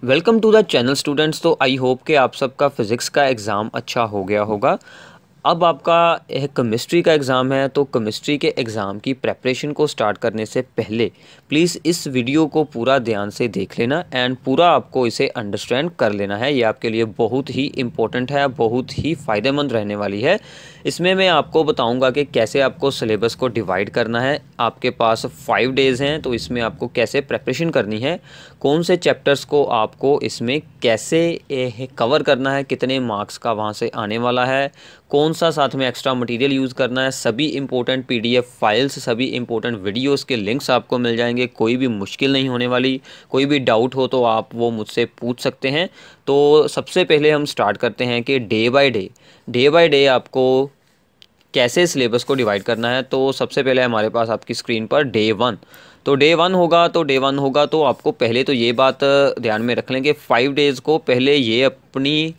Welcome to the channel students. तो I hope कि आप सबका फ़िज़िक्स का एग्ज़ाम अच्छा हो गया होगा। अब आपका एक केमिस्ट्री का एग्ज़ाम है, तो केमिस्ट्री के एग्ज़ाम की प्रेपरेशन को स्टार्ट करने से पहले प्लीज़ इस वीडियो को पूरा ध्यान से देख लेना एंड पूरा आपको इसे अंडरस्टैंड कर लेना है। ये आपके लिए बहुत ही इम्पोर्टेंट है, बहुत ही फ़ायदेमंद रहने वाली है। इसमें मैं आपको बताऊंगा कि कैसे आपको सिलेबस को डिवाइड करना है। आपके पास 5 डेज़ हैं, तो इसमें आपको कैसे प्रेपरेशन करनी है, कौन से चैप्टर्स को आपको इसमें कैसे कवर करना है, कितने मार्क्स का वहाँ से आने वाला है, कौन सा साथ में एक्स्ट्रा मटेरियल यूज़ करना है। सभी इंपॉर्टेंट पीडीएफ फाइल्स, सभी इंपॉर्टेंट वीडियोस के लिंक्स आपको मिल जाएंगे। कोई भी मुश्किल नहीं होने वाली। कोई भी डाउट हो तो आप वो मुझसे पूछ सकते हैं। तो सबसे पहले हम स्टार्ट करते हैं कि डे बाय डे आपको कैसे सिलेबस को डिवाइड करना है। तो सबसे पहले हमारे पास आपकी स्क्रीन पर डे वन होगा तो आपको पहले तो ये बात ध्यान में रख लें कि 5 डेज़ को पहले ये अपनी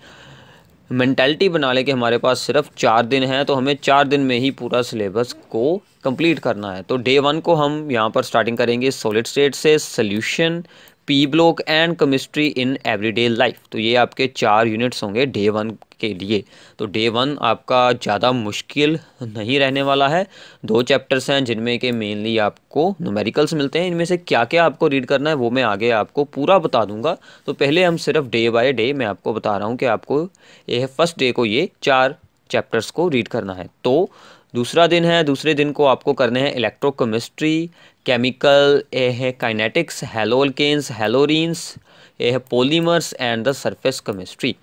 मेंटालिटी बना लें कि हमारे पास सिर्फ 4 दिन हैं, तो हमें 4 दिन में ही पूरा सिलेबस को कंप्लीट करना है। तो डे 1 को हम यहाँ पर स्टार्टिंग करेंगे सॉलिड स्टेट से, solution, P block and chemistry in everyday life. तो ये आपके 4 यूनिट्स होंगे डे 1 के लिए। तो डे 1 आपका ज़्यादा मुश्किल नहीं रहने वाला है। 2 चैप्टर्स हैं जिनमें कि मेनली आपको न्यूमेरिकल्स मिलते हैं। इनमें से क्या क्या आपको रीड करना है वो मैं आगे आपको पूरा बता दूंगा। तो पहले हम सिर्फ डे बाय डे मैं आपको बता रहा हूँ कि आपको ये फर्स्ट डे को ये 4 चैप्टर्स को रीड करना है। तो दूसरा दिन है, दूसरे दिन को आपको करने हैं इलेक्ट्रोकेमिस्ट्री, केमिकल, ये है काइनेटिक्स, हेलोअल्केन्स, हेलोरीन्स, ये है polymers and the surface chemistry.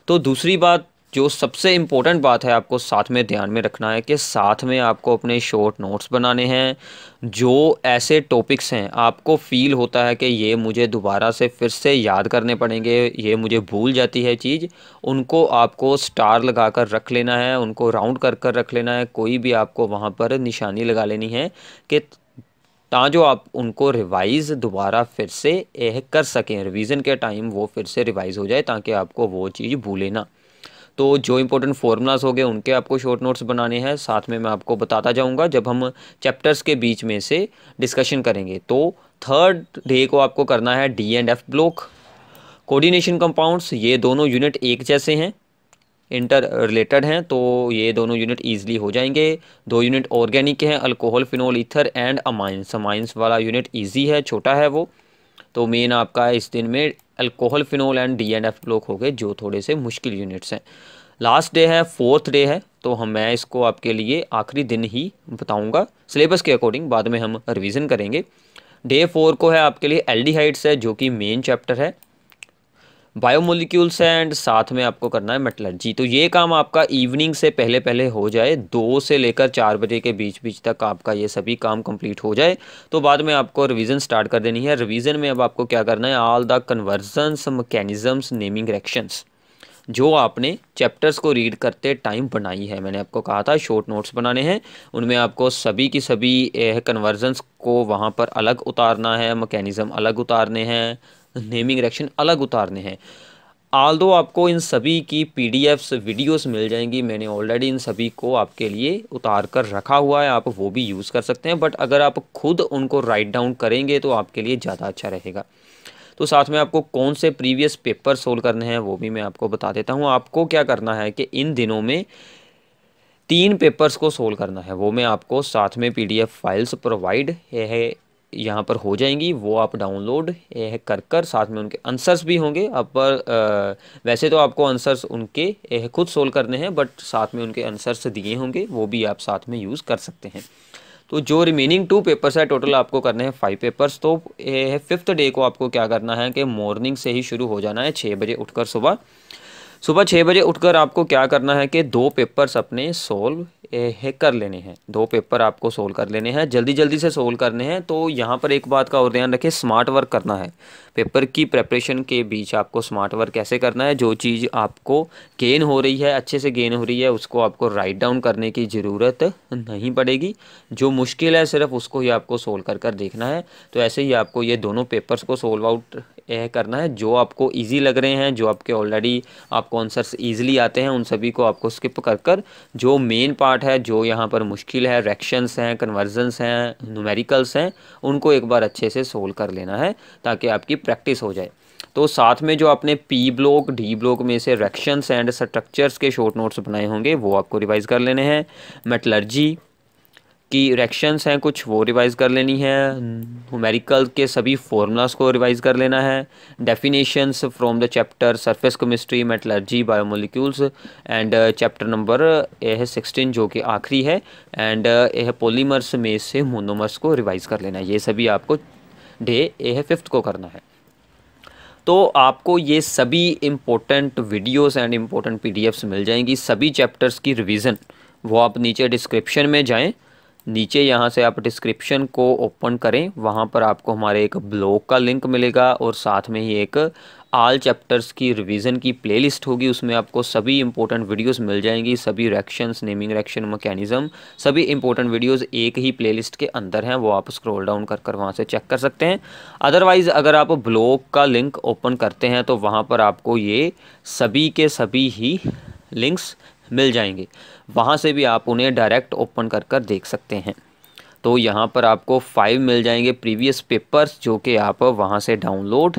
तो दूसरी बात, जो सबसे इम्पोर्टेंट बात है आपको साथ में ध्यान में रखना है कि साथ में आपको अपने शॉर्ट नोट्स बनाने हैं। जो ऐसे टॉपिक्स हैं आपको फील होता है कि ये मुझे दोबारा से फिर से याद करने पड़ेंगे, ये मुझे भूल जाती है चीज़, उनको आपको स्टार लगा कर रख लेना है, उनको राउंड कर कर रख लेना है। कोई भी आपको वहाँ पर निशानी लगा लेनी है कि जो आप उनको रिवाइज़ दोबारा फिर से कर सकें, रिवीजन के टाइम वो फिर से रिवाइज़ हो जाए, ताकि आपको वो चीज़ भूले ना। तो जो इंपॉर्टेंट फार्मूलाज हो गए उनके आपको शॉर्ट नोट्स बनाने हैं। साथ में मैं आपको बताता जाऊंगा जब हम चैप्टर्स के बीच में से डिस्कशन करेंगे। तो थर्ड डे को आपको करना है D and F block, coordination compounds. ये दोनों यूनिट एक जैसे हैं, इंटर रिलेटेड हैं, तो ये दोनों यूनिट ईजिली हो जाएंगे। 2 यूनिट ऑर्गेनिक के हैं, alcohol, phenol, ether and amines. Amines वाला यूनिट ईजी है, छोटा है वो। तो मेन आपका इस दिन में alcohol, phenol and D and F block हो गए, जो थोड़े से मुश्किल यूनिट्स हैं। लास्ट डे है, फोर्थ डे है, तो मैं इसको आपके लिए आखिरी दिन ही बताऊंगा सिलेबस के अकॉर्डिंग, बाद में हम रिवीजन करेंगे। डे 4 को है आपके लिए एल्डिहाइड्स है, जो कि मेन चैप्टर है, बायोमोलिक्यूल्स है एंड साथ में आपको करना है मेटलर्जी। तो ये काम आपका इवनिंग से पहले पहले हो जाए, 2 से लेकर 4 बजे के बीच बीच तक आपका ये सभी काम कंप्लीट हो जाए। तो बाद में आपको रिवीजन स्टार्ट कर देनी है। रिवीजन में अब आपको क्या करना है, all the convergence, mechanisms, naming reactions, जो आपने चैप्टर्स को रीड करते टाइम बनाई है। मैंने आपको कहा था शॉर्ट नोट्स बनाने हैं, उनमें आपको सभी की सभी कन्वर्जन्स को वहाँ पर अलग उतारना है, मैकेनिज़्म अलग उतारने हैं, नेमिंग रिएक्शन अलग उतारने हैं। आल्दो आपको इन सभी की पीडीएफ्स वीडियोस मिल जाएंगी, मैंने ऑलरेडी इन सभी को आपके लिए उतार कर रखा हुआ है, आप वो भी यूज़ कर सकते हैं। बट अगर आप खुद उनको राइट डाउन करेंगे तो आपके लिए ज़्यादा अच्छा रहेगा। तो साथ में आपको कौन से प्रीवियस पेपर सोल्व करने हैं वो भी मैं आपको बता देता हूँ। आपको क्या करना है कि इन दिनों में 3 पेपर्स को सोल्व करना है, वो मैं आपको साथ में पीडीएफ फाइल्स प्रोवाइड है यहाँ पर हो जाएंगी, वो आप डाउनलोड कर कर साथ में उनके आंसर्स भी होंगे। अब पर वैसे तो आपको आंसर्स उनके खुद सोल्व करने हैं, बट साथ में उनके आंसर्स दिए होंगे, वो भी आप साथ में यूज़ कर सकते हैं। तो जो रिमेनिंग 2 पेपर्स है, टोटल आपको करने हैं 5 पेपर्स। तो फिफ्थ डे को आपको क्या करना है कि मॉर्निंग से ही शुरू हो जाना है, 6 बजे उठकर सुबह सुबह 6 बजे उठकर आपको क्या करना है कि 2 पेपर्स अपने सोल्व कर लेने हैं। 2 पेपर आपको सोल्व कर लेने हैं, जल्दी जल्दी से सोल्व करने हैं। तो यहाँ पर एक बात का और ध्यान रखें, स्मार्ट वर्क करना है। पेपर की प्रेपरेशन के बीच आपको स्मार्ट वर्क कैसे करना है, जो चीज़ आपको गेन हो रही है, अच्छे से गेन हो रही है, उसको आपको राइट डाउन करने की ज़रूरत नहीं पड़ेगी। जो मुश्किल है सिर्फ उसको ही आपको सोल्व कर कर देखना है। तो ऐसे ही आपको ये दोनों पेपर्स को सोल्व आउट करना है। जो आपको इजी लग रहे हैं, जो आपके ऑलरेडी आपको आंसर्स इजीली आते हैं, उन सभी को आपको स्किप कर कर जो मेन पार्ट है, जो यहाँ पर मुश्किल है, रिएक्शंस हैं, कन्वर्जन्स हैं, न्यूमेरिकल्स हैं, उनको एक बार अच्छे से सोल्व कर लेना है, ताकि आपकी प्रैक्टिस हो जाए। तो साथ में जो आपने पी ब्लॉक डी ब्लॉक में से रिएक्शंस एंड स्ट्रक्चर्स के शॉर्ट नोट्स बनाए होंगे वो आपको रिवाइज़ कर लेने हैं। मेटलर्जी की रिएक्शंस हैं कुछ, वो रिवाइज़ कर लेनी है। न्यूमेरिकल के सभी फॉर्मूलाज को रिवाइज़ कर लेना है। Definitions from the chapter surface chemistry metallurgy biomolecules and chapter number ये है 16 जो कि आखिरी है, एंड ये है पॉलीमर्स में से मोनोमर्स को रिवाइज़ कर लेना है। ये सभी आपको डे ये है 5th को करना है। तो आपको ये सभी important videos and important PDFs मिल जाएंगी। सभी चैप्टर्स की रिवीजन वो आप नीचे डिस्क्रिप्शन में जाएं, नीचे यहाँ से आप डिस्क्रिप्शन को ओपन करें, वहाँ पर आपको हमारे एक ब्लॉग का लिंक मिलेगा और साथ में ही एक ऑल चैप्टर्स की रिवीजन की प्लेलिस्ट होगी। उसमें आपको सभी इंपॉर्टेंट वीडियोस मिल जाएंगी, सभी रिएक्शंस, नेमिंग रिएक्शन, मैकेनिज्म, सभी इंपॉर्टेंट वीडियोस एक ही प्लेलिस्ट के अंदर हैं। वो आप स्क्रॉल डाउन कर कर वहाँ से चेक कर सकते हैं। अदरवाइज़ अगर आप ब्लॉग का लिंक ओपन करते हैं तो वहाँ पर आपको ये सभी के सभी ही लिंक्स मिल जाएंगे, वहाँ से भी आप उन्हें डायरेक्ट ओपन कर कर देख सकते हैं। तो यहाँ पर आपको 5 मिल जाएंगे प्रीवियस पेपर्स जो कि आप वहाँ से डाउनलोड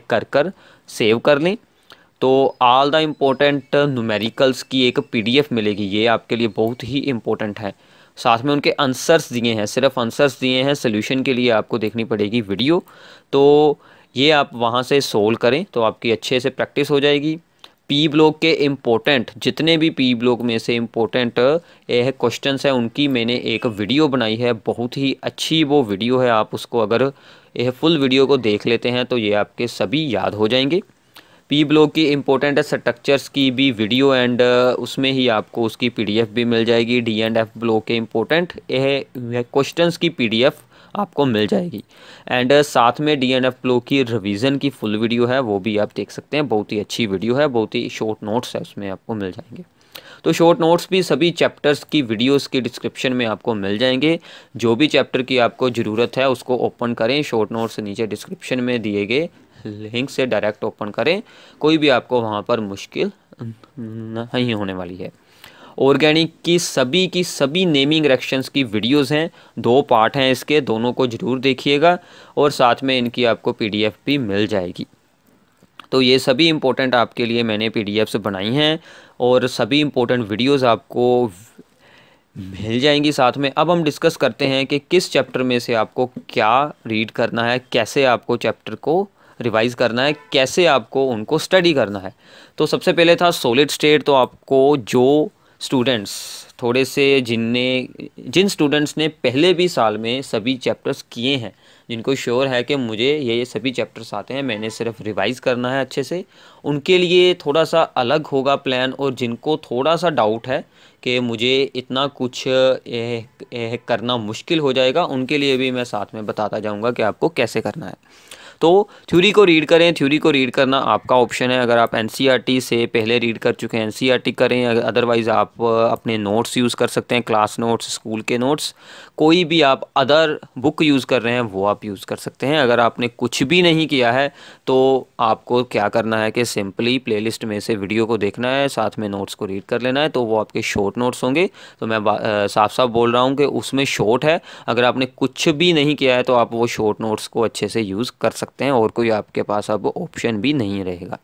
कर कर सेव कर लें। तो ऑल द इम्पोर्टेंट न्यूमेरिकल्स की एक पीडीएफ मिलेगी, ये आपके लिए बहुत ही इम्पोर्टेंट है। साथ में उनके आंसर्स दिए हैं, सिर्फ आंसर्स दिए हैं, सोल्यूशन के लिए आपको देखनी पड़ेगी वीडियो। तो ये आप वहाँ से सोल्व करें तो आपकी अच्छे से प्रैक्टिस हो जाएगी। पी ब्लॉक के इम्पोर्टेंट जितने भी पी ब्लॉक में से इम्पोर्टेंट ये क्वेश्चंस हैं उनकी मैंने एक वीडियो बनाई है, बहुत ही अच्छी वो वीडियो है। आप उसको अगर यह फुल वीडियो को देख लेते हैं तो ये आपके सभी याद हो जाएंगे। पी ब्लॉक की इम्पोर्टेंट स्ट्रक्चर्स की भी वीडियो एंड उसमें ही आपको उसकी पीडीएफ भी मिल जाएगी। डी एंड एफ ब्लॉक के इम्पोर्टेंट यह क्वेश्चंस की पीडीएफ आपको मिल जाएगी। एंड साथ में डी एंड एफ ब्लॉक की रिवीजन की फुल वीडियो है, वो भी आप देख सकते हैं। बहुत ही अच्छी वीडियो है, बहुत ही शॉर्ट नोट्स है, उसमें आपको मिल जाएंगे। तो शॉर्ट नोट्स भी सभी चैप्टर्स की वीडियोस के डिस्क्रिप्शन में आपको मिल जाएंगे। जो भी चैप्टर की आपको ज़रूरत है उसको ओपन करें, शॉर्ट नोट्स नीचे डिस्क्रिप्शन में दिए गए लिंक से डायरेक्ट ओपन करें, कोई भी आपको वहाँ पर मुश्किल नहीं होने वाली है। ऑर्गेनिक की सभी नेमिंग रिएक्शंस की वीडियोस हैं, 2 पार्ट हैं इसके, दोनों को ज़रूर देखिएगा और साथ में इनकी आपको पीडीएफ भी मिल जाएगी। तो ये सभी इम्पोर्टेंट आपके लिए मैंने पीडीएफ्स बनाई हैं और सभी इम्पोर्टेंट वीडियोस आपको मिल जाएंगी साथ में। अब हम डिस्कस करते हैं कि किस चैप्टर में से आपको क्या रीड करना है, कैसे आपको चैप्टर को रिवाइज़ करना है, कैसे आपको उनको स्टडी करना है। तो सबसे पहले था सॉलिड स्टेट। तो आपको जो स्टूडेंट्स थोड़े से जिन स्टूडेंट्स ने पहले भी साल में सभी चैप्टर्स किए हैं, जिनको श्योर है कि मुझे ये सभी चैप्टर्स आते हैं, मैंने सिर्फ रिवाइज़ करना है अच्छे से, उनके लिए थोड़ा सा अलग होगा प्लान। और जिनको थोड़ा सा डाउट है कि मुझे इतना कुछ करना मुश्किल हो जाएगा, उनके लिए भी मैं साथ में बताता जाऊँगा कि आपको कैसे करना है। तो थ्योरी को रीड करें, थ्योरी को रीड करना आपका ऑप्शन है। अगर आप एनसीईआरटी से पहले रीड कर चुके हैं एनसीईआरटी करें, अदरवाइज़ आप अपने नोट्स यूज़ कर सकते हैं, क्लास नोट्स, स्कूल के नोट्स, कोई भी आप अदर बुक यूज़ कर रहे हैं वो आप यूज़ कर सकते हैं। अगर आपने कुछ भी नहीं किया है तो आपको क्या करना है कि सिंपली प्लेलिस्ट में से वीडियो को देखना है, साथ में नोट्स को रीड कर लेना है। तो वो आपके शॉर्ट नोट्स होंगे। तो मैं साफ साफ बोल रहा हूँ कि उसमें शॉर्ट है। अगर आपने कुछ भी नहीं किया है तो आप वो शॉर्ट नोट्स को अच्छे से यूज़ कर सकते हैं और कोई आपके पास अब ऑप्शन भी नहीं रहेगा।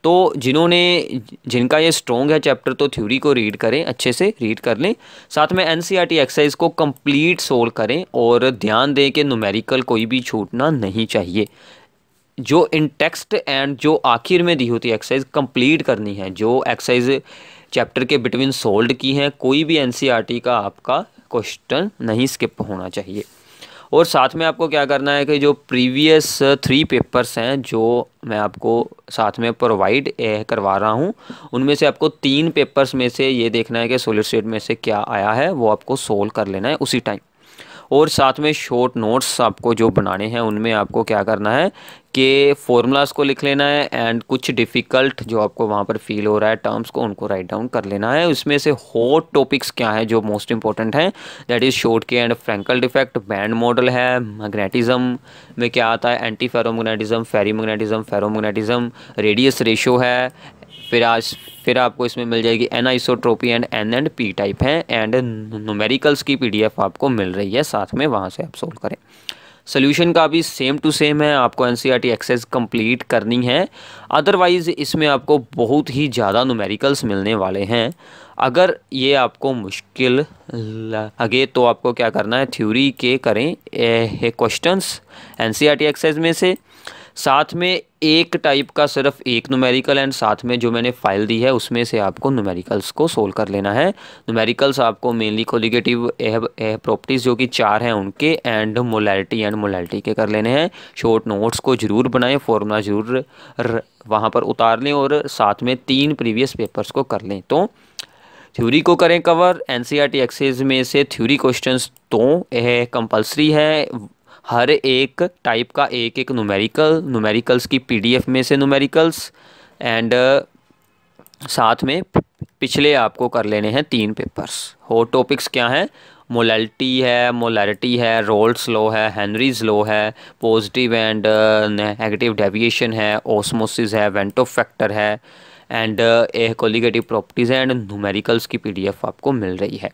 तो जिनका ये स्ट्रॉन्ग है चैप्टर, तो थ्योरी को रीड करें, अच्छे से रीड कर लें, साथ में एनसीईआरटी एक्सरसाइज को कंप्लीट सोल्व करें और ध्यान दें कि न्यूमेरिकल कोई भी छूटना नहीं चाहिए। जो इन टेक्स्ट एंड जो आखिर में दी होती है एक्सरसाइज कंप्लीट करनी है। जो एक्सरसाइज चैप्टर के बिटवीन सोल्व की हैं, कोई भी एनसीईआरटी का आपका क्वेश्चन नहीं स्किप होना चाहिए। और साथ में आपको क्या करना है कि जो प्रीवियस 3 पेपर्स हैं जो मैं आपको साथ में प्रोवाइड करवा रहा हूं, उनमें से आपको 3 पेपर्स में से ये देखना है कि सॉलिड स्टेट में से क्या आया है, वो आपको सोल्व कर लेना है उसी टाइम। और साथ में शॉर्ट नोट्स आपको जो बनाने हैं उनमें आपको क्या करना है कि फॉर्मूलाज को लिख लेना है एंड कुछ डिफ़िकल्ट जो आपको वहाँ पर फील हो रहा है टर्म्स को, उनको राइट डाउन कर लेना है। उसमें से हॉट टॉपिक्स क्या है जो मोस्ट इंपॉर्टेंट हैं, that is Schottky and Frenkel defect, band model है, मैग्नेटिज्म में क्या आता है, anti ferromagnetism, ferrimagnetism, ferromagnetism, radius ratio है। फिर आपको इसमें मिल जाएगी anisotropy and n and p type हैं। एंड न्यूमेरिकल्स की पीडीएफ आपको मिल रही है साथ में, वहाँ से आप सोल्व करें। सोल्यूशन का भी सेम टू सेम है, आपको एनसीईआरटी एक्सरसाइज कंप्लीट करनी है। अदरवाइज़ इसमें आपको बहुत ही ज़्यादा न्यूमेरिकल्स मिलने वाले हैं। अगर ये आपको मुश्किल लगे तो आपको क्या करना है, थ्योरी के करें क्वेश्चंस एनसीईआरटी एक्सरसाइज में से, साथ में एक टाइप का सिर्फ एक न्यूमेरिकल एंड साथ में जो मैंने फाइल दी है उसमें से आपको न्यूमेरिकल्स को सोल्व कर लेना है। न्यूमेरिकल्स आपको मेनली कोलिगेटिव प्रॉपर्टीज़ जो कि 4 हैं उनके एंड मोलैरिटी के कर लेने हैं। शॉर्ट नोट्स को ज़रूर बनाएं, फॉर्मूला ज़रूर वहाँ पर उतार लें और साथ में 3 प्रीवियस पेपर्स को कर लें। तो थ्योरी को करें कवर, एनसीईआरटी एक्सरसाइज में से थ्योरी क्वेश्चंस तो कंपलसरी है। हर एक टाइप का एक एक न्यूमेरिकल्स की पीडीएफ में से न्यूमेरिकल्स एंड साथ में पिछले आपको कर लेने हैं 3 पेपर्स। हो टॉपिक्स क्या हैं, मोलैरिटी है, रोल्स लॉ है, हेनरीज लॉ है, पॉजिटिव एंड नेगेटिव डेविएशन है, ऑस्मोसिस है, वेंटो फैक्टर है and colligative properties and numericals की पीडीएफ आपको मिल रही है।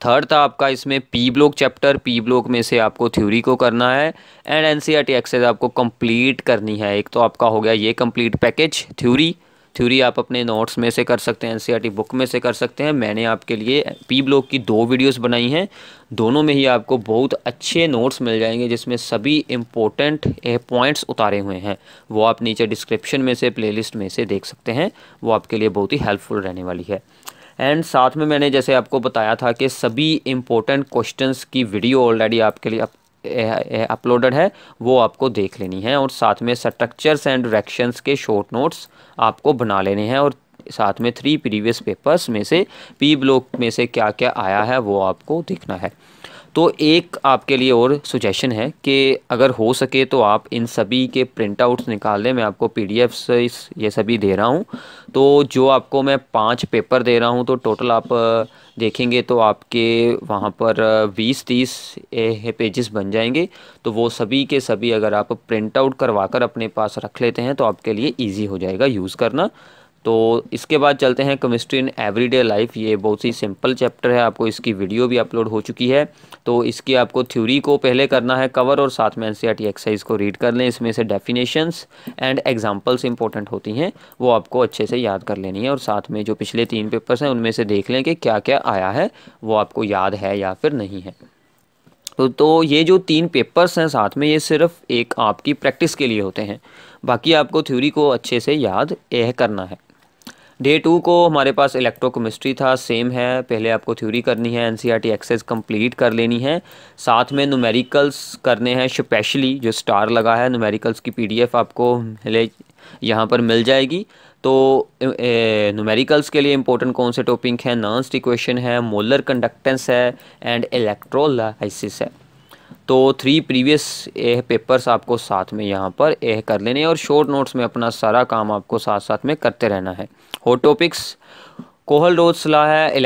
थर्ड था आपका इसमें P block chapter, P block में से आपको थ्योरी को करना है एंड एनसीईआरटी एक्सरसाइज आपको कंप्लीट करनी है। एक तो आपका हो गया ये कंप्लीट पैकेज थ्योरी आप अपने नोट्स में से कर सकते हैं, एनसीईआरटी बुक में से कर सकते हैं। मैंने आपके लिए पी ब्लॉक की 2 वीडियोस बनाई हैं, दोनों में ही आपको बहुत अच्छे नोट्स मिल जाएंगे जिसमें सभी इम्पोर्टेंट पॉइंट्स उतारे हुए हैं। वो आप नीचे डिस्क्रिप्शन में से प्लेलिस्ट में से देख सकते हैं, वो आपके लिए बहुत ही हेल्पफुल रहने वाली है। एंड साथ में मैंने जैसे आपको बताया था कि सभी इम्पोर्टेंट क्वेश्चंस की वीडियो ऑलरेडी आपके लिए अपलोडेड है, वो आपको देख लेनी है और साथ में स्ट्रक्चर्स एंड डायरेक्शंस के शॉर्ट नोट्स आपको बना लेने हैं और साथ में 3 प्रीवियस पेपर्स में से पी ब्लॉक में से क्या क्या आया है वो आपको देखना है। तो एक आपके लिए और सुजेशन है कि अगर हो सके तो आप इन सभी के प्रिंट आउट्स निकाल लें। मैं आपको पीडीएफ्स ये सभी दे रहा हूँ, तो जो आपको मैं 5 पेपर दे रहा हूँ तो टोटल आप देखेंगे तो आपके वहाँ पर 20-30 पेजेस बन जाएंगे। तो वो सभी के सभी अगर आप प्रिंट आउट करवा कर अपने पास रख लेते हैं तो आपके लिए ईजी हो जाएगा यूज़ करना। तो इसके बाद चलते हैं केमिस्ट्री इन एवरीडे लाइफ। ये बहुत ही सिंपल चैप्टर है, आपको इसकी वीडियो भी अपलोड हो चुकी है। तो इसकी आपको थ्योरी को पहले करना है कवर और साथ में एनसीईआरटी एक्सरसाइज को रीड कर लें। इसमें से डेफिनेशंस एंड एग्जांपल्स इंपॉर्टेंट होती हैं, वो आपको अच्छे से याद कर लेनी है और साथ में जो पिछले 3 पेपर्स हैं उनमें से देख लें कि क्या क्या आया है, वो आपको याद है या फिर नहीं है। तो ये जो 3 पेपर्स हैं साथ में, ये सिर्फ एक आपकी प्रैक्टिस के लिए होते हैं, बाकी आपको थ्योरी को अच्छे से याद करना है। डे 2 को हमारे पास इलेक्ट्रोकेमिस्ट्री था, सेम है। पहले आपको थ्योरी करनी है, एनसीईआरटी एक्सरसाइज कंप्लीट कर लेनी है, साथ में न्यूमेरिकल्स करने हैं। स्पेशली जो स्टार लगा है न्यूमेरिकल्स की पीडीएफ आपको यहाँ पर मिल जाएगी। तो न्यूमेरिकल्स के लिए इंपॉर्टेंट कौन से टॉपिक हैं, नर्न्स इक्वेशन है, मोलर कंडक्टेंस है एंड इलेक्ट्रोलाइसिस है। तो 3 प्रीवियस पेपर्स आपको साथ में यहाँ पर कर लेने हैं और शॉर्ट नोट्स में अपना सारा काम आपको साथ साथ में करते रहना है। हॉट टॉपिक्स कोहल-रोल्स लॉ है,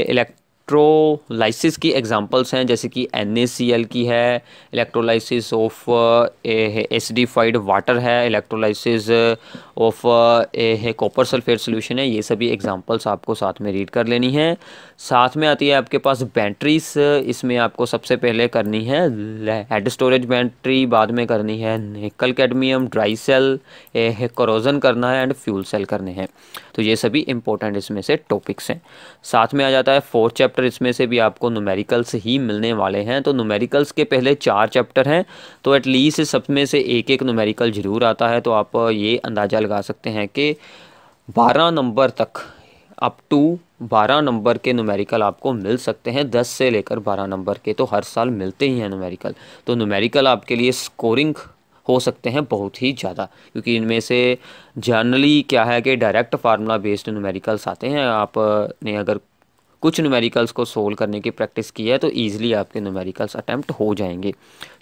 इलेक्ट्रोलाइसिस की एग्जांपल्स हैं जैसे कि NaCl की है, इलेक्ट्रोलाइसिस ऑफ एसिडिफाइड वाटर है, electrolysis of copper sulphate solution है। ये सभी एग्जांपल्स आपको साथ में रीड कर लेनी है। साथ में आती है आपके पास बैटरीज, इसमें आपको सबसे पहले करनी है हेड स्टोरेज बैटरी, बाद में करनी है निकल कैडमियम, ड्राई सेल, कोरोजन करना है एंड फ्यूल सेल करने हैं। तो ये सभी इंपॉर्टेंट इसमें से टॉपिक्स हैं। साथ में आ जाता है 4th चैप्टर, इसमें से भी आपको न्यूमेरिकल्स ही मिलने वाले हैं। तो न्यूमेरिकल्स के पहले 4 चैप्टर हैं, तो एटलीस्ट सब में से एक एक न्यूमेरिकल ज़रूर आता है। तो आप ये अंदाज़ा लगा सकते हैं कि 12 नंबर तक, अप टू 12 नंबर के न्यूमेरिकल आपको मिल सकते हैं। 10 से लेकर 12 नंबर के तो हर साल मिलते ही हैं न्यूमेरिकल। तो न्यूमेरिकल आपके लिए स्कोरिंग हो सकते हैं बहुत ही ज़्यादा, क्योंकि इनमें से जनरली क्या है कि डायरेक्ट फार्मूला बेस्ड न्यूमेरिकल्स आते हैं। आपने अगर कुछ न्यूमेरिकल्स को सोल्व करने की प्रैक्टिस की है तो ईजिली आपके न्यूमेरिकल्स अटैम्प्ट हो जाएंगे।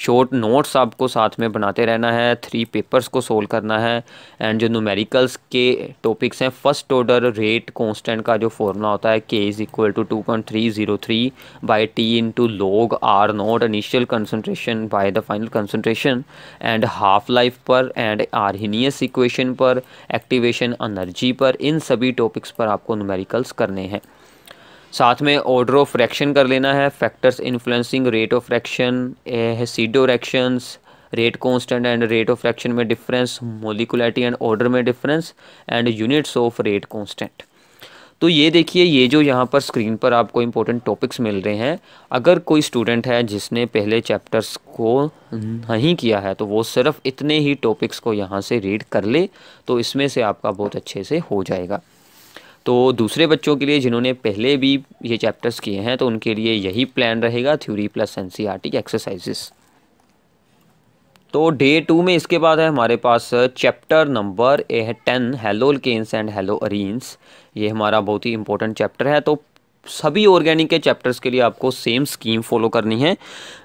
शॉर्ट नोट्स आपको साथ में बनाते रहना है, 3 पेपर्स को सोल्व करना है एंड जो न्यूमेरिकल्स के टॉपिक्स हैं, फर्स्ट ऑर्डर रेट कांस्टेंट का जो फॉर्मूला होता है K = 2.303 by T into log R0 initial concentration by the final concentration and half life पर एंड आर्हेनियस इक्वेशन पर, एक्टिवेशन एनर्जी पर, इन सभी टॉपिक्स पर आपको न्यूमेरिकल्स करने हैं। साथ में ऑर्डर ऑफ फ्रैक्शन कर लेना है, factors influencing rate of fraction है, pseudo reactions, rate constant and rate of fraction में डिफरेंस, मोलिकुलरिटी एंड ऑर्डर में difference and units of rate constant. तो ये देखिए, ये जो यहाँ पर स्क्रीन पर आपको इंपॉर्टेंट टॉपिक्स मिल रहे हैं, अगर कोई स्टूडेंट है जिसने पहले चैप्टर्स को नहीं किया है तो वो सिर्फ इतने ही टॉपिक्स को यहाँ से रीड कर ले, तो इसमें से आपका बहुत अच्छे से हो जाएगा। तो दूसरे बच्चों के लिए जिन्होंने पहले भी ये चैप्टर्स किए हैं तो उनके लिए यही प्लान रहेगा, थ्योरी प्लस एनसीईआरटी एक्सरसाइजेस। तो डे 2 में इसके बाद है हमारे पास चैप्टर नंबर 10 हेलोअल्केन्स एंड हेलोअरीन्स। ये हमारा बहुत ही इंपॉर्टेंट चैप्टर है। तो सभी ऑर्गेनिक के चैप्टर्स के लिए आपको सेम स्कीम फॉलो करनी है।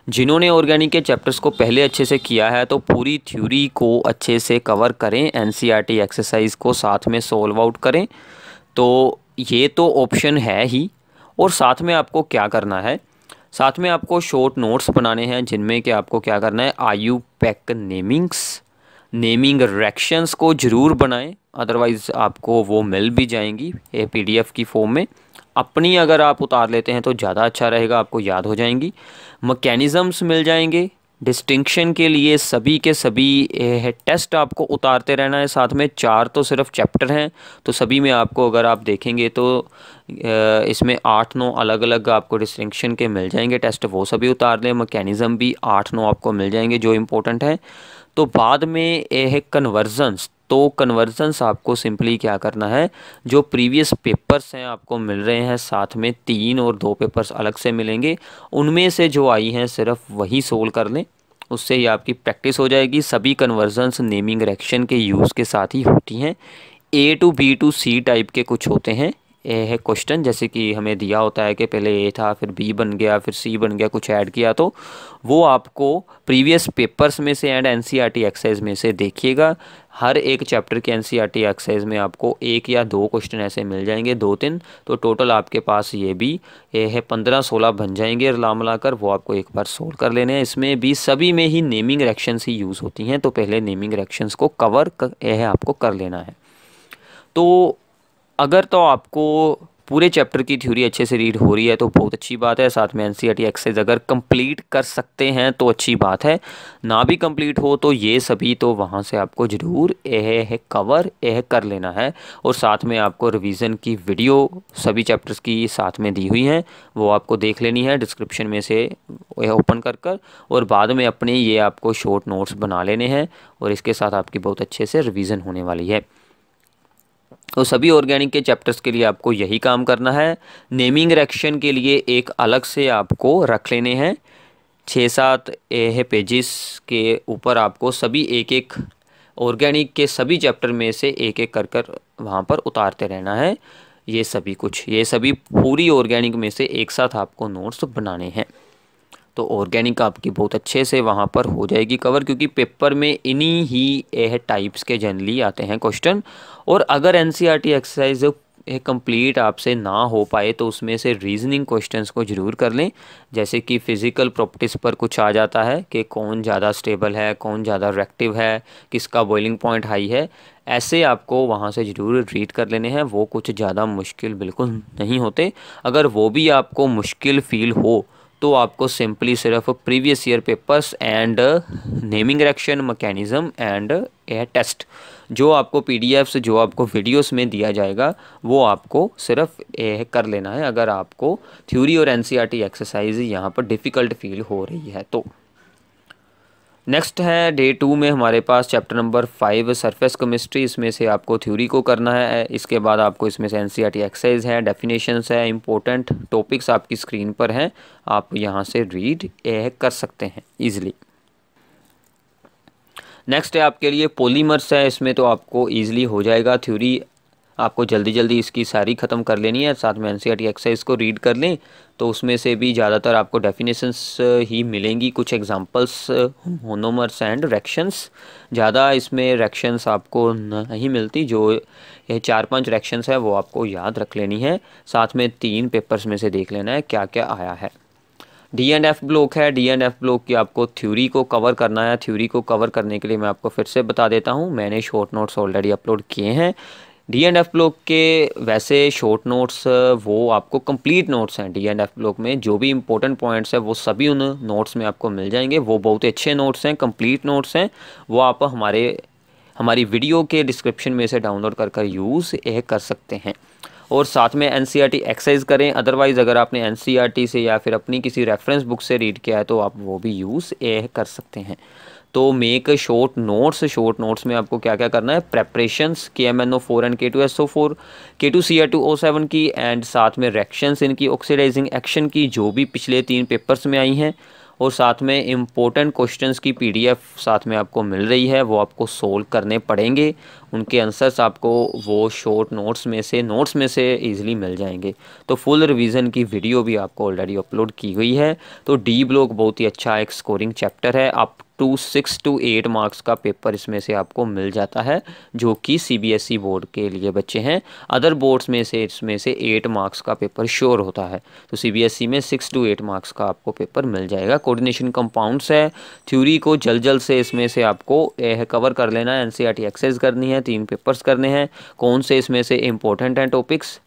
जिन्होंने ऑर्गेनिक के चैप्टर्स को पहले अच्छे से किया है तो पूरी थ्योरी को अच्छे से कवर करें, एनसीईआरटी एक्सरसाइज को साथ में सोल्व आउट करें। तो ये तो ऑप्शन है ही, और साथ में आपको क्या करना है, साथ में आपको शॉर्ट नोट्स बनाने हैं जिनमें कि आपको क्या करना है, IUPAC नेमिंग रिएक्शंस को ज़रूर बनाएं, अदरवाइज़ आपको वो मिल भी जाएंगी ये PDF की फॉर्म में। अपनी अगर आप उतार लेते हैं तो ज़्यादा अच्छा रहेगा, आपको याद हो जाएंगी। मैकेनिज़म्स मिल जाएंगे। डिस्टिंक्शन के लिए सभी के सभी टेस्ट आपको उतारते रहना है। साथ में 4 तो सिर्फ चैप्टर हैं, तो सभी में आपको अगर आप देखेंगे तो इसमें 8-9 अलग अलग आपको डिस्टिंक्शन के मिल जाएंगे टेस्ट, वो सभी उतार लें। मैकेनिज़्म भी 8-9 आपको मिल जाएंगे जो इम्पोर्टेंट है। तो बाद में है कन्वर्जन्स। तो कन्वर्जन्स आपको सिंपली क्या करना है, जो प्रीवियस पेपर्स हैं आपको मिल रहे हैं, साथ में 3 और 2 पेपर्स अलग से मिलेंगे, उनमें से जो आई हैं सिर्फ वही सोल्व कर लें, उससे ही आपकी प्रैक्टिस हो जाएगी। सभी कन्वर्जन्स नेमिंग रिएक्शन के यूज़ के साथ ही होती हैं। A to B to C type के कुछ होते हैं है क्वेश्चन, जैसे कि हमें दिया होता है कि पहले A था, फिर B बन गया, फिर C बन गया, कुछ ऐड किया, तो वो आपको प्रीवियस पेपर्स में से एंड एनसीईआरटी एक्सरसाइज में से देखिएगा। हर एक चैप्टर के एनसीईआरटी एक्सरसाइज में आपको 1 या 2 क्वेश्चन ऐसे मिल जाएंगे, 2-3, तो टोटल आपके पास ये है 15-16 बन जाएंगे रला मिलाकर। वो आपको एक बार सोल्व कर लेने हैं। इसमें भी सभी में ही नेमिंग रिएक्शंस ही यूज़ होती हैं, तो पहले नेमिंग रिएक्शंस को कवर आपको कर लेना है। तो अगर तो आपको पूरे चैप्टर की थ्योरी अच्छे से रीड हो रही है तो बहुत अच्छी बात है। साथ में एनसीईआरटी एक्सरसाइज अगर कंप्लीट कर सकते हैं तो अच्छी बात है, ना भी कंप्लीट हो तो ये सभी तो वहाँ से आपको ज़रूर कवर कर लेना है। और साथ में आपको रिवीजन की वीडियो सभी चैप्टर्स की साथ में दी हुई हैं, वो आपको देख लेनी है डिस्क्रिप्शन में से ओपन कर और बाद में अपने ये आपको शॉर्ट नोट्स बना लेने हैं, और इसके साथ आपकी बहुत अच्छे से रिवीजन होने वाली है। तो सभी ऑर्गेनिक के चैप्टर्स के लिए आपको यही काम करना है। नेमिंग रिएक्शन के लिए एक अलग से आपको रख लेने हैं, 6-7 पेजेस के ऊपर आपको सभी एक ऑर्गेनिक के सभी चैप्टर में से एक कर वहाँ पर उतारते रहना है। ये सभी पूरी ऑर्गेनिक में से एक साथ आपको नोट्स बनाने हैं। तो ऑर्गेनिक आपकी बहुत अच्छे से वहाँ पर हो जाएगी कवर, क्योंकि पेपर में इन्हीं ही टाइप्स के जनरली आते हैं क्वेश्चन। और अगर एनसीईआरटी एक्सरसाइज कंप्लीट आपसे ना हो पाए तो उसमें से रीजनिंग क्वेश्चंस को ज़रूर कर लें, जैसे कि फ़िज़िकल प्रॉपर्टीज़ पर कुछ आ जाता है कि कौन ज़्यादा स्टेबल है, कौन ज़्यादा रिएक्टिव है, किसका बॉइलिंग पॉइंट हाई है, ऐसे आपको वहाँ से ज़रूर रीड कर लेने हैं। वो कुछ ज़्यादा मुश्किल बिल्कुल नहीं होते। अगर वो भी आपको मुश्किल फील हो तो आपको सिंपली सिर्फ previous year papers and naming reaction, mechanism and test जो आपको PDFs, जो आपको वीडियोस में दिया जाएगा, वो आपको सिर्फ कर लेना है अगर आपको थ्योरी और एनसीईआरटी एक्सरसाइज यहाँ पर डिफ़िकल्ट फील हो रही है तो। नेक्स्ट है डे 2 में हमारे पास चैप्टर नंबर 5 सरफेस केमिस्ट्री। इसमें से आपको थ्योरी को करना है, इसके बाद आपको इसमें से एनसीईआरटी एक्सरसाइज है, डेफिनेशंस है, इंपॉर्टेंट टॉपिक्स आपकी स्क्रीन पर हैं, आप यहाँ से रीड कर सकते हैं ईजिली। नेक्स्ट है आपके लिए पॉलीमर्स है। इसमें तो आपको ईजिली हो जाएगा, थ्योरी आपको जल्दी जल्दी इसकी सारी ख़त्म कर लेनी है, साथ में एनसीईआरटी एक्सरसाइज को रीड कर लें तो उसमें से भी ज़्यादातर आपको डेफिनेशंस ही मिलेंगी, कुछ एग्जांपल्स मोनोमर्स एंड रिएक्शंस। ज़्यादा इसमें रिएक्शंस आपको नहीं मिलती, जो ये 4-5 रिएक्शंस है वो आपको याद रख लेनी है। साथ में 3 पेपर्स में से देख लेना है क्या क्या आया है। D&F ब्लॉक है, D&F ब्लॉक की आपको थ्योरी को कवर करना है। थ्योरी को कवर करने के लिए मैं आपको फिर से बता देता हूँ, मैंने शॉर्ट नोट्स ऑलरेडी अपलोड किए हैं, डी एंड एफ ब्लॉक के वैसे शॉर्ट नोट्स वो आपको कंप्लीट नोट्स हैं। डी एंड एफ ब्लॉक में जो भी इंपॉर्टेंट पॉइंट्स हैं वो सभी उन नोट्स में आपको मिल जाएंगे। वो बहुत ही अच्छे नोट्स हैं, कंप्लीट नोट्स हैं। वो आप हमारी वीडियो के डिस्क्रिप्शन में से डाउनलोड कर यूज़ कर सकते हैं। और साथ में एनसीईआरटी एक्सरसाइज करें। अदरवाइज़ अगर आपने एनसीईआरटी से या फिर अपनी किसी रेफरेंस बुक से रीड किया है तो आप वो भी यूज़ कर सकते हैं। तो मेक शॉर्ट नोट्स में आपको क्या क्या करना है, preparations KMnO4 and K2SO4, K2Cr2O7 की, एंड साथ में रिएक्शंस इनकी ऑक्सीडाइजिंग एक्शन की जो भी पिछले 3 पेपर्स में आई हैं, और साथ में इम्पोर्टेंट क्वेश्चंस की PDF साथ में आपको मिल रही है, वो आपको सोल्व करने पड़ेंगे। उनके आंसर्स आपको वो शॉर्ट नोट्स में से ईजिली मिल जाएंगे। तो फुल रिवीजन की वीडियो भी आपको ऑलरेडी अपलोड की हुई है। तो डी ब्लॉक बहुत ही अच्छा एक स्कोरिंग चैप्टर है। अप टू 6 to 8 मार्क्स का पेपर इसमें से आपको मिल जाता है, जो कि CBSE बोर्ड के लिए बच्चे हैं। अदर बोर्ड्स में से इसमें से 8 मार्क्स का पेपर श्योर होता है। तो CBSE में 6 to 8 मार्क्स का आपको पेपर मिल जाएगा। कोऑर्डिनेशन कंपाउंड्स है। थ्योरी को जल्द से इसमें से आपको कवर कर लेना है। एनसीईआरटी एक्सरसाइज करनी है, 3 पेपर्स करने हैं। कौन से इसमें से इम्पोर्टेंट हैं टॉपिक्स,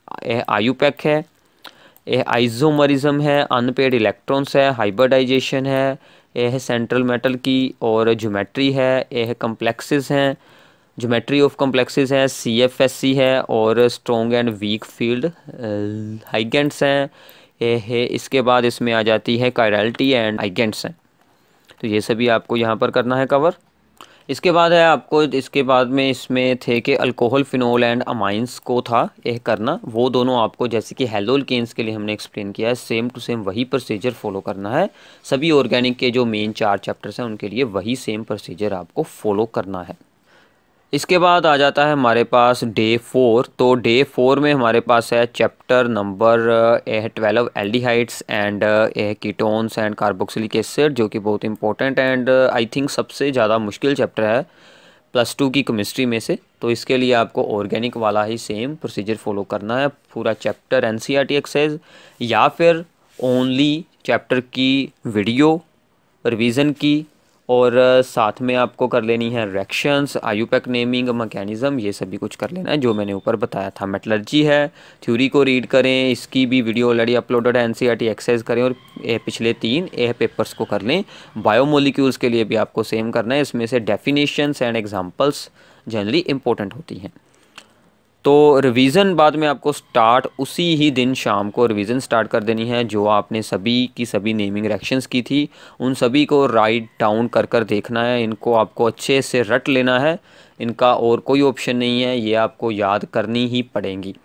आयुपैक है, आइजोमरिज्म है, अनपेड इलेक्ट्रॉन्स है, हाइब्रिडाइजेशन है, यह है सेंट्रल मेटल की, और ज्योमेट्री है, यह कम्प्लेक्सेस हैं, ज्योमेट्री ऑफ कम्प्लेक्सेस है, CFSC है, और स्ट्रॉन्ग एंड वीक फील्ड हाइगेंट्स हैं। यह है, इसके बाद इसमें आ जाती है कायरलिटी एंड हाइगेंट्स हैं। तो ये सभी आपको यहाँ पर करना है कवर। इसके बाद है आपको, इसके बाद में इसमें थे कि अल्कोहल, फिनोल एंड अमाइंस को था यह करना। वो दोनों आपको, जैसे कि हेलोल्केन्स के लिए हमने एक्सप्लेन किया है, सेम टू सेम वही प्रोसीजर फॉलो करना है। सभी ऑर्गेनिक के जो मेन 4 चैप्टर्स हैं उनके लिए वही सेम प्रोसीजर आपको फॉलो करना है। इसके बाद आ जाता है हमारे पास डे 4। तो डे 4 में हमारे पास है chapter number 12 aldehydes and ketones and carboxylic acid, जो कि बहुत इंपॉर्टेंट एंड आई थिंक सबसे ज़्यादा मुश्किल चैप्टर है +2 की केमिस्ट्री में से। तो इसके लिए आपको ऑर्गेनिक वाला ही सेम प्रोसीजर फॉलो करना है। पूरा चैप्टर एनसीईआरटी एक्सरसाइज या फिर ओनली चैप्टर की वीडियो रिवीजन की, और साथ में आपको कर लेनी है रिएक्शंस, आयुपैक नेमिंग मैकेनिज्म, ये सभी कुछ कर लेना है जो मैंने ऊपर बताया था। मेटलर्जी है, थ्योरी को रीड करें, इसकी भी वीडियो ऑलरेडी अपलोडेड है। एनसीईआरटी एक्सरसाइज करें और पिछले 3 पेपर्स को कर लें। बायोमोलिक्यूल्स के लिए भी आपको सेम करना है। इसमें से definitions and examples generally important होती हैं। तो रिवीजन बाद में आपको स्टार्ट उसी ही दिन शाम को रिवीजन स्टार्ट कर देनी है। जो आपने सभी की सभी नेमिंग रिएक्शंस की थी उन सभी को राइट डाउन कर देखना है। इनको आपको अच्छे से रट लेना है, इनका और कोई ऑप्शन नहीं है, ये आपको याद करनी ही पड़ेंगी।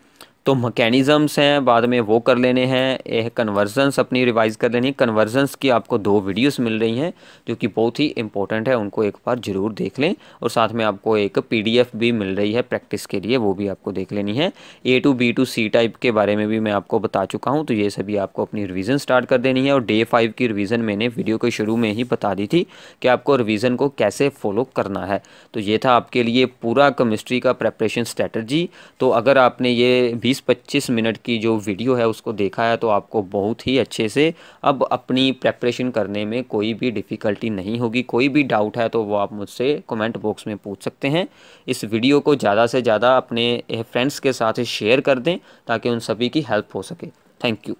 तो मैकेनिज़म्स हैं बाद में वो कर लेने हैं। यह कन्वर्जन्स अपनी रिवाइज़ कर लेनी है। कन्वर्जन्स की आपको 2 वीडियोस मिल रही हैं जो कि बहुत ही इंपॉर्टेंट है, उनको एक बार ज़रूर देख लें। और साथ में आपको एक PDF भी मिल रही है प्रैक्टिस के लिए, वो भी आपको देख लेनी है। A to B to C type के बारे में भी मैं आपको बता चुका हूँ। तो ये सभी आपको अपनी रिवीजन स्टार्ट कर देनी है। और डे 5 की रिवीजन मैंने वीडियो के शुरू में ही बता दी थी कि आपको रिवीजन को कैसे फॉलो करना है। तो ये था आपके लिए पूरा केमिस्ट्री का प्रेपरेशन स्ट्रेटजी। तो अगर आपने ये 20-25 मिनट की जो वीडियो है उसको देखा है तो आपको बहुत ही अच्छे से अब अपनी प्रेपरेशन करने में कोई भी डिफ़िकल्टी नहीं होगी। कोई भी डाउट है तो वो आप मुझसे कमेंट बॉक्स में पूछ सकते हैं। इस वीडियो को ज़्यादा से ज़्यादा अपने फ्रेंड्स के साथ शेयर कर दें ताकि उन सभी की हेल्प हो सके। Thank you.